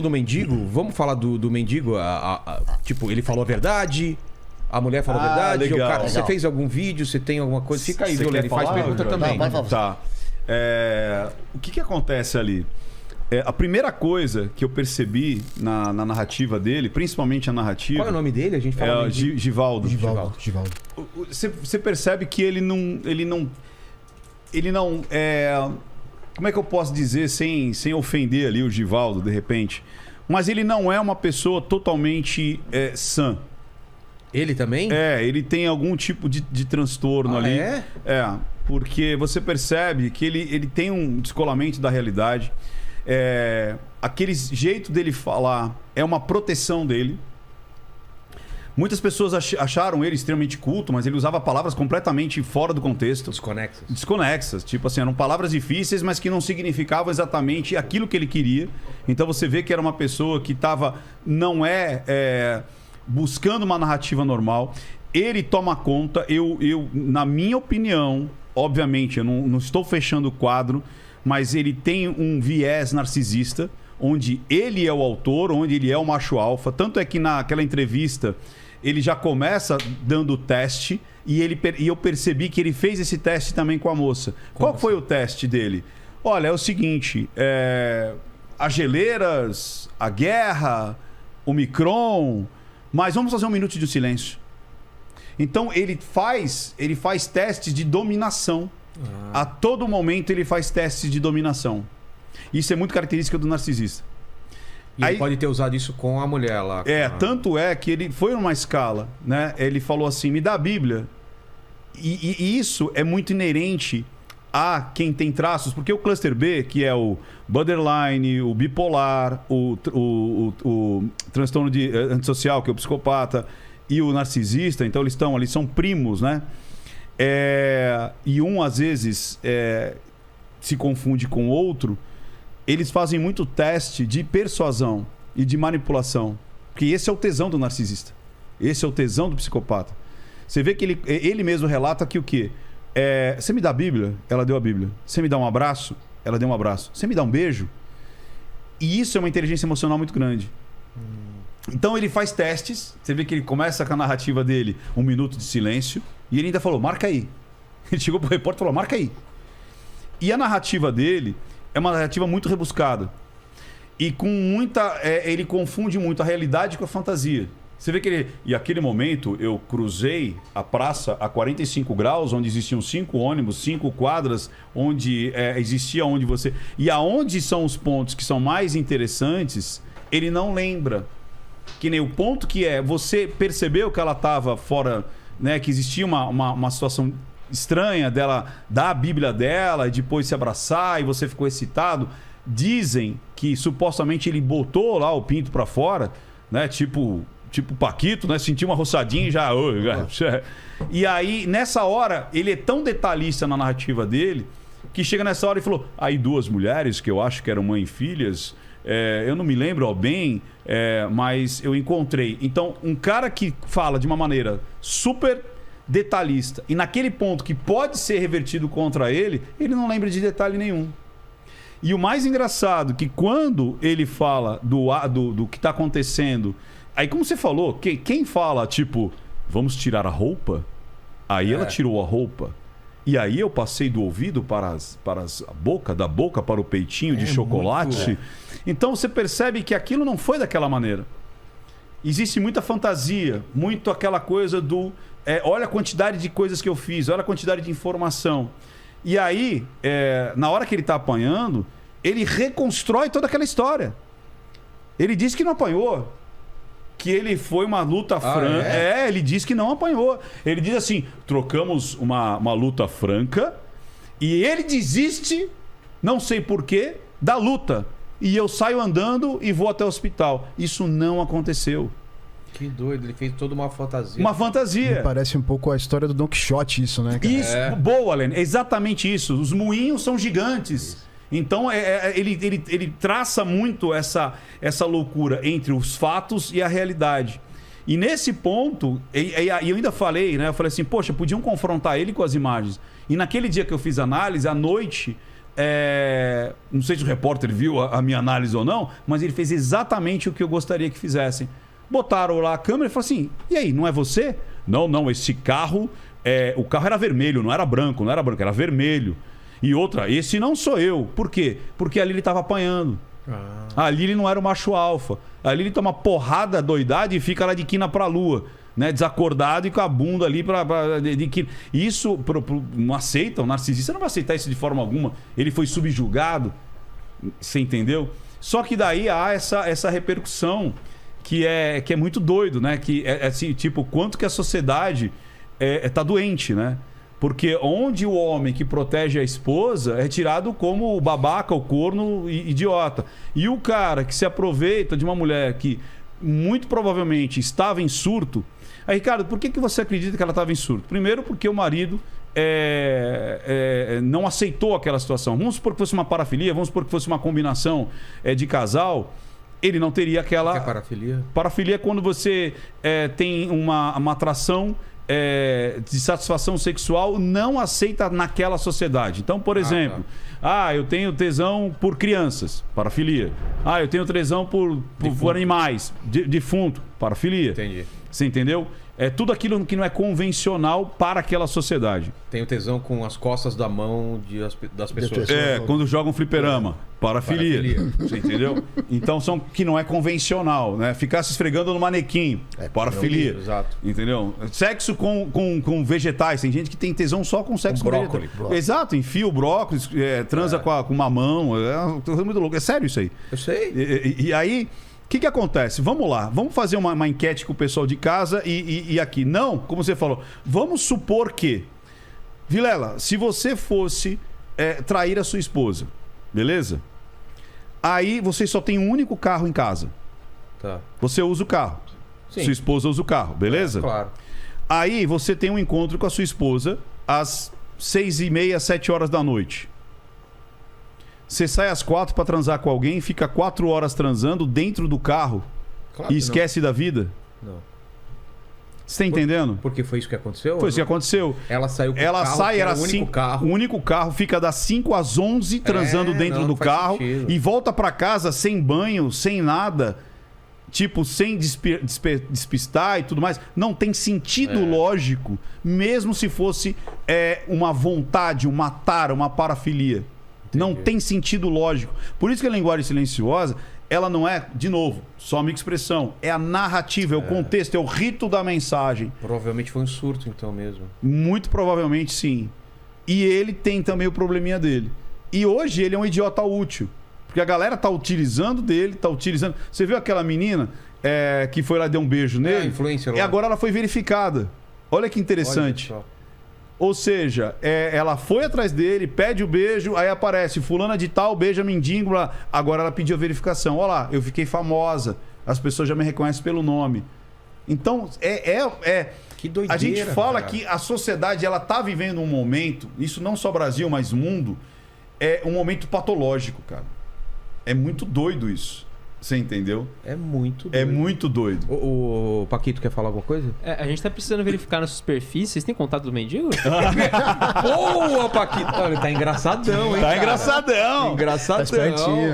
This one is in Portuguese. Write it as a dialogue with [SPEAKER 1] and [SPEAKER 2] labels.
[SPEAKER 1] Do mendigo, vamos falar do mendigo, tipo, ele falou a verdade, a mulher falou a verdade,
[SPEAKER 2] legal,
[SPEAKER 1] o cara,
[SPEAKER 2] legal.
[SPEAKER 1] Você fez algum vídeo, você tem alguma coisa, fica aí,
[SPEAKER 2] Você
[SPEAKER 1] viu,
[SPEAKER 2] quer
[SPEAKER 1] Lene? Faz
[SPEAKER 2] falar,
[SPEAKER 1] pergunta
[SPEAKER 2] Bruno?
[SPEAKER 1] também.
[SPEAKER 3] Não, vai falar.
[SPEAKER 2] Tá. O que acontece ali? A primeira coisa que eu percebi na narrativa dele, principalmente a narrativa...
[SPEAKER 1] Qual é o nome dele? A gente fala mendigo.
[SPEAKER 2] Givaldo.
[SPEAKER 3] Givaldo.
[SPEAKER 2] Você percebe que ele não como é que eu posso dizer sem ofender ali o Givaldo, de repente? Mas ele não é uma pessoa totalmente sã.
[SPEAKER 1] Ele também?
[SPEAKER 2] Ele tem algum tipo de transtorno ali. Porque você percebe que ele tem um descolamento da realidade. Aquele jeito dele falar é uma proteção dele. Muitas pessoas acharam ele extremamente culto, mas ele usava palavras completamente fora do contexto. Desconexas. Tipo assim, eram palavras difíceis, mas que não significavam exatamente aquilo que ele queria. Então você vê que era uma pessoa que não é buscando uma narrativa normal. Ele toma conta, na minha opinião, obviamente, eu não estou fechando o quadro, mas ele tem um viés narcisista, onde ele é o autor, onde ele é o macho alfa. Tanto é que naquela entrevista ele já começa dando o teste e eu percebi que ele fez esse teste também com a moça. Qual foi o teste dele? Olha, é o seguinte, as geleiras, a guerra, o Micron, mas vamos fazer um minuto de silêncio. Então ele faz testes de dominação. A todo momento ele faz testes de dominação. Isso é muito característica do narcisista.
[SPEAKER 1] E ele pode ter usado isso com a mulher lá.
[SPEAKER 2] Tanto é que ele foi numa escala, né? Ele falou assim, me dá a Bíblia. E isso é muito inerente a quem tem traços, porque o cluster B, que é o borderline, o bipolar, o transtorno antissocial, que é o psicopata, e o narcisista, então eles estão ali, são primos, né? E um, às vezes, se confunde com o outro. Eles fazem muito teste de persuasão e de manipulação. Porque esse é o tesão do narcisista. Esse é o tesão do psicopata. Você vê que ele mesmo relata que o quê? Você me dá a Bíblia? Ela deu a Bíblia. Você me dá um abraço? Ela deu um abraço. Você me dá um beijo? E isso é uma inteligência emocional muito grande. Então ele faz testes. Você vê que ele começa com a narrativa dele, 1 minuto de silêncio. E ele ainda falou, marca aí. Ele chegou pro repórter e falou, marca aí. E a narrativa dele é uma narrativa muito rebuscada. E com muita... ele confunde muito a realidade com a fantasia. Você vê que E aquele momento eu cruzei a praça a 45 graus, onde existiam 5 ônibus, 5 quadras, onde existia onde você... E aonde são os pontos que são mais interessantes, ele não lembra. Que nem o ponto que você percebeu que ela estava fora, né? Que existia uma situação estranha dela dar a Bíblia dela e depois se abraçar e você ficou excitado. Dizem que supostamente ele botou lá o pinto pra fora, né? Tipo Paquito, né? Sentiu uma roçadinha e já... E aí, nessa hora, ele é tão detalhista na narrativa dele que chega nessa hora e falou, aí 2 mulheres que eu acho que eram mãe e filhas, eu não me lembro ao bem, mas eu encontrei. Então, um cara que fala de uma maneira super detalhista e naquele ponto que pode ser revertido contra ele, ele não lembra de detalhe nenhum. E o mais engraçado que quando ele fala do que está acontecendo, aí como você falou, quem fala tipo, vamos tirar a roupa? Aí ela tirou a roupa. E aí eu passei do ouvido para a boca, da boca para o peitinho de chocolate. Então você percebe que aquilo não foi daquela maneira. Existe muita fantasia, muito aquela coisa do... olha a quantidade de coisas que eu fiz, olha a quantidade de informação. E aí, na hora que ele está apanhando, ele reconstrói toda aquela história. Ele diz que não apanhou. Que ele foi uma luta franca. Ele diz que não apanhou. Ele diz assim, trocamos uma luta franca e ele desiste, não sei porquê, da luta. E eu saio andando e vou até o hospital. Isso não aconteceu.
[SPEAKER 1] Que doido, ele fez toda uma fantasia.
[SPEAKER 2] Uma fantasia.
[SPEAKER 3] Me parece um pouco a história do Don Quixote isso, né, cara?
[SPEAKER 2] Isso, boa, Len. É exatamente isso. Os moinhos são gigantes. Então ele traça muito essa loucura entre os fatos e a realidade. E nesse ponto, eu ainda falei, né? Eu falei assim, poxa, podiam confrontar ele com as imagens. E naquele dia que eu fiz análise, à noite, Não sei se o repórter viu a minha análise ou não, mas ele fez exatamente o que eu gostaria que fizessem. Botaram lá a câmera e falaram assim: e aí, não é você? Não, esse carro. O carro era vermelho, não era branco, era vermelho. E outra, esse não sou eu. Por quê? Porque ali ele estava apanhando. Ali ele não era o macho alfa. Ali ele toma porrada doidade e fica lá de quina pra lua. Né, desacordado e com a bunda ali isso não aceita, o narcisista não vai aceitar isso de forma alguma. Ele foi subjugado, você entendeu? Só que daí há essa repercussão que é muito doido, né? Que é assim, tipo, quanto que a sociedade tá doente, né? Porque onde o homem que protege a esposa é tirado como o babaca, o corno idiota. E o cara que se aproveita de uma mulher que muito provavelmente estava em surto. Aí, Ricardo, por que você acredita que ela estava em surto? Primeiro, porque o marido não aceitou aquela situação. Vamos supor que fosse uma parafilia, vamos supor que fosse uma combinação de casal. Ele não teria aquela...
[SPEAKER 1] O que é parafilia?
[SPEAKER 2] Parafilia é quando você tem uma atração de satisfação sexual não aceita naquela sociedade. Então, por exemplo, eu tenho tesão por crianças, parafilia. Eu tenho tesão por animais, defunto, parafilia.
[SPEAKER 1] Entendi.
[SPEAKER 2] Você entendeu? É tudo aquilo que não é convencional para aquela sociedade.
[SPEAKER 1] Tenho tesão com as costas da mão das pessoas.
[SPEAKER 2] Quando jogam fliperama. Parafilia. Você entendeu? Então são que não é convencional, né? Ficar se esfregando no manequim. Parafilia.
[SPEAKER 1] Exato.
[SPEAKER 2] Entendeu? Sexo com vegetais. Tem gente que tem tesão só com sexo com
[SPEAKER 1] brócolis.
[SPEAKER 2] Exato. Enfia o brócolis, transa com uma mão. É muito louco. É sério isso aí.
[SPEAKER 1] Eu sei.
[SPEAKER 2] E aí... O que acontece? Vamos lá, vamos fazer uma enquete com o pessoal de casa e aqui. Não, como você falou, vamos supor que... Vilela, se você fosse trair a sua esposa, beleza? Aí você só tem um único carro em casa.
[SPEAKER 1] Tá.
[SPEAKER 2] Você usa o carro.
[SPEAKER 1] Sim.
[SPEAKER 2] Sua esposa usa o carro, beleza?
[SPEAKER 1] Claro.
[SPEAKER 2] Aí você tem um encontro com a sua esposa às 6h30, 7 horas da noite. Você sai às 4 para transar com alguém, fica 4 horas transando dentro do carro
[SPEAKER 1] Claro
[SPEAKER 2] e esquece da vida?
[SPEAKER 1] Não.
[SPEAKER 2] Você tá entendendo?
[SPEAKER 1] Porque foi isso que aconteceu?
[SPEAKER 2] Foi isso que aconteceu.
[SPEAKER 1] Ela saiu com
[SPEAKER 2] Ela
[SPEAKER 1] o carro,
[SPEAKER 2] sai,
[SPEAKER 1] que
[SPEAKER 2] era
[SPEAKER 1] era o único carro.
[SPEAKER 2] O único carro fica das 5 às 11 transando dentro do
[SPEAKER 1] não faz
[SPEAKER 2] carro
[SPEAKER 1] sentido.
[SPEAKER 2] e volta para casa sem banho, sem nada. Tipo, sem despistar e tudo mais. Não tem sentido lógico, mesmo se fosse uma vontade, uma tara, uma parafilia. Não tem sentido lógico. Por isso que a linguagem silenciosa, ela não é, de novo, só uma expressão. É a narrativa, é o contexto, é o rito da mensagem.
[SPEAKER 1] Provavelmente foi um surto, então, mesmo.
[SPEAKER 2] Muito provavelmente, sim. E ele tem também o probleminha dele. E hoje ele é um idiota útil. Porque a galera tá utilizando dele, tá utilizando... Você viu aquela menina que foi lá e deu um beijo nele?
[SPEAKER 1] Influencer lá.
[SPEAKER 2] E agora ela foi verificada. Olha que interessante.
[SPEAKER 1] Olha só.
[SPEAKER 2] Ou seja, ela foi atrás dele, pede o beijo, aí aparece fulana de tal, beija mendigo, agora ela pediu a verificação. Olha lá, eu fiquei famosa, as pessoas já me reconhecem pelo nome. Então,
[SPEAKER 1] Que doideira,
[SPEAKER 2] a gente fala
[SPEAKER 1] cara.
[SPEAKER 2] que a sociedade ela tá vivendo um momento, isso não só Brasil, mas mundo, é um momento patológico, cara. É muito doido isso. Você entendeu?
[SPEAKER 1] É muito doido.
[SPEAKER 2] É muito doido.
[SPEAKER 1] O Paquito quer falar alguma coisa?
[SPEAKER 4] A gente tá precisando verificar nossos perfis. Vocês têm contato do mendigo?
[SPEAKER 1] Boa, Paquito! Olha, tá engraçadão, hein?
[SPEAKER 2] Tá
[SPEAKER 1] cara?
[SPEAKER 2] engraçadão.
[SPEAKER 1] Engraçadão.
[SPEAKER 3] Tá espertinho,